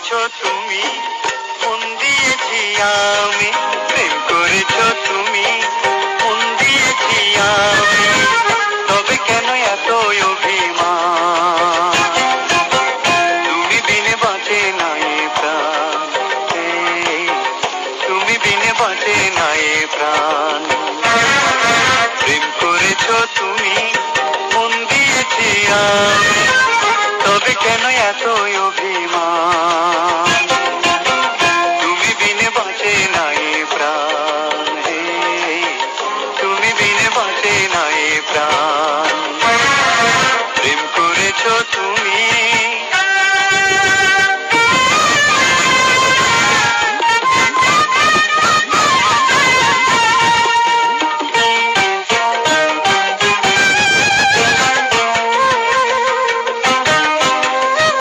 করেছো তুমি, মন দিয়েছি আমি। প্রেম করেছো তুমি, মন দিয়েছি আমি। তবে কেন এত অভিমান? তুমি বিনে বাঁচে না এ প্রাণ, তুমি বিনে বাঁচে না এ প্রাণ। প্রেম করেছো তুমি, মন দিয়েছি আমি। তবে কেন এত অভিমান?